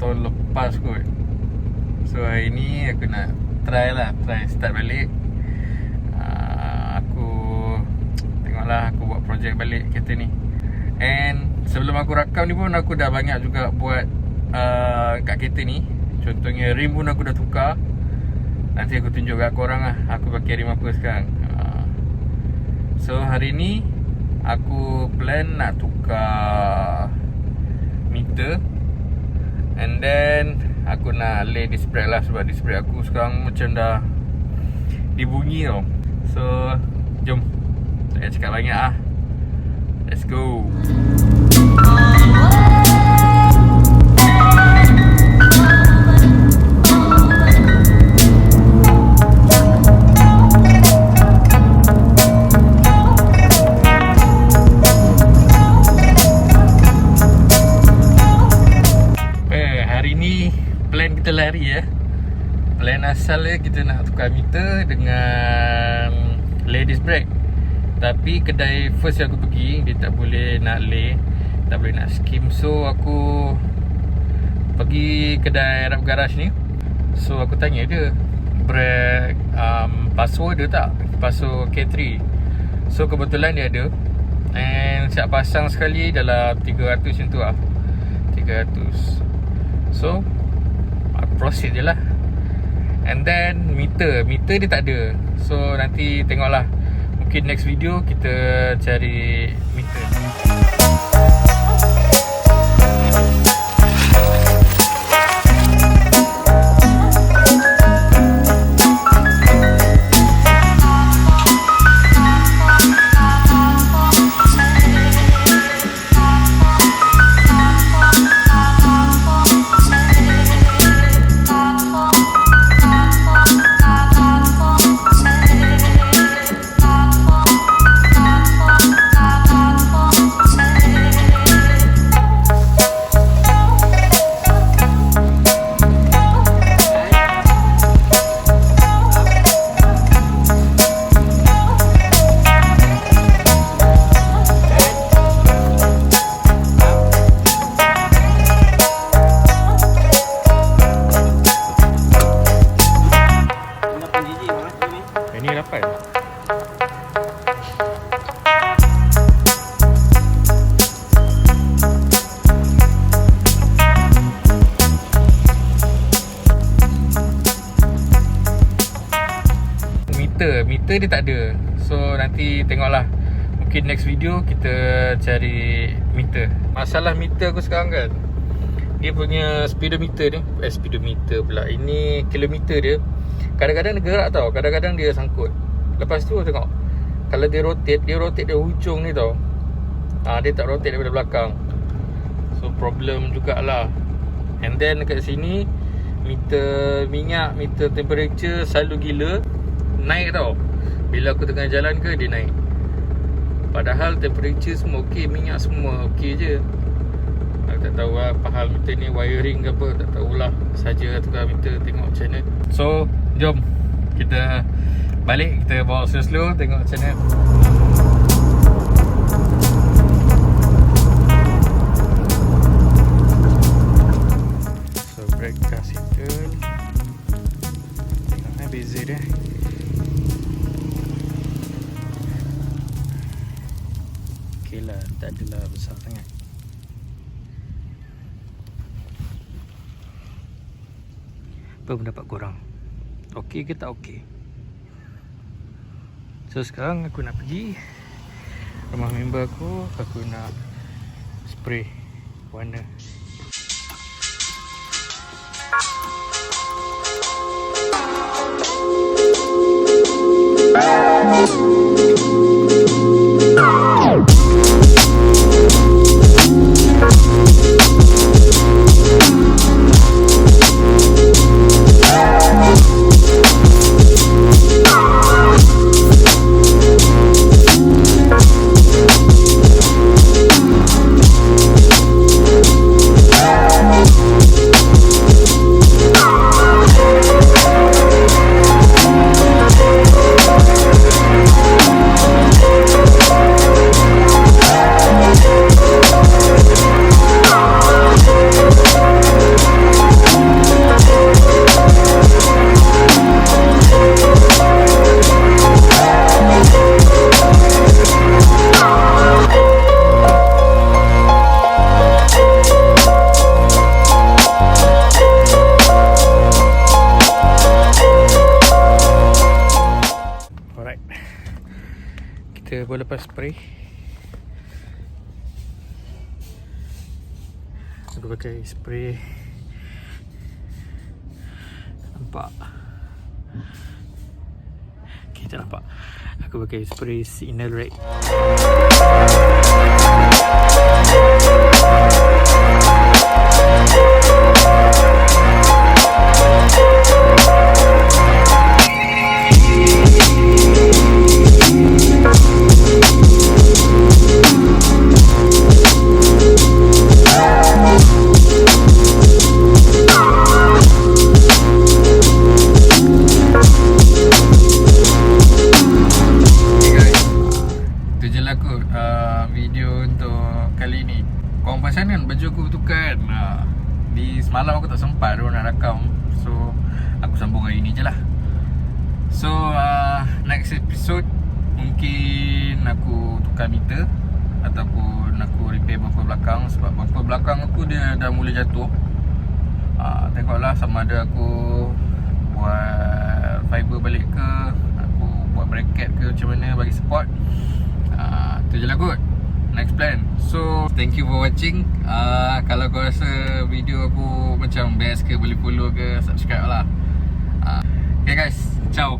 tahun lepas kot. So hari ni aku nak try start balik. Aku tengoklah aku buat projek balik kereta ni. And sebelum aku rakam ni pun aku dah banyak juga buat kat kereta ni. Contohnya rim pun aku dah tukar. Nanti aku tunjuk kat korang lah aku pakai rim apa sekarang. So hari ni aku plan nak tukar meter. And then aku nak lay disc brake lah, sebab disc brake aku sekarang macam dah dibunyi tau. So jom, tak payah cakap banyak lah. Let's go. Kita lari ya. Plan asalnya kita nak tukar meter dengan lay disc brake. Tapi kedai first yang aku pergi, dia tak boleh nak lay, tak boleh nak skim. So aku pergi kedai Arab garage ni. So aku tanya dia, brake Passo ada tak? Passo K3. So kebetulan dia ada. And siap pasang sekali dalam 300 macam tu lah, 300. So proceed je lah. And then meter dia tak ada. So nanti tengoklah, mungkin next video kita cari meter. Meter dia tak ada. So nanti tengoklah, mungkin next video kita cari meter. Masalah meter aku sekarang kan, dia punya speedometer ni, speedometer pula, ini kilometer dia kadang-kadang dia gerak tau, kadang-kadang dia sangkut. Lepas tu tengok, kalau dia rotate dari hujung ni tau, dia tak rotate daripada belakang. So problem jugalah. And then dekat sini, meter minyak, meter temperature selalu gila naik tau. Bila aku tengah jalan ke, dia naik. Padahal temperature semua okey, minyak semua okey je. Aku tak tahu lah pahal meter ni wiring ke apa, tak tahulah. Saja tukar meter, tengok macam mana. So jom kita balik, kita bawa slow-slow, tengok macam mana. So brake dah settle. Tengoklah beza dia. Lah, tak adalah besar sangat. Apa pendapat korang? Okey ke tak okey? So sekarang aku nak pergi rumah member aku nak spray warna. lepas spray. Aku pakai spray. Nampak? Okay, tak nampak. Aku pakai spray signal red. Video untuk kali ni. Korang perasan kan baju aku bertukar kan? Di semalam aku tak sempat nak rakam. So aku sambung hari ni je lah. So next episode mungkin aku tukar meter ataupun aku repair bumper belakang. Sebab bumper belakang aku dia dah mula jatuh. Tengoklah sama ada aku buat fiber balik ke, aku buat bracket ke, macam mana bagi support. Tu je lah kot. Next plan. So thank you for watching. Kalau kau rasa video aku macam best ke, boleh follow ke, subscribe lah. Okay guys, ciao.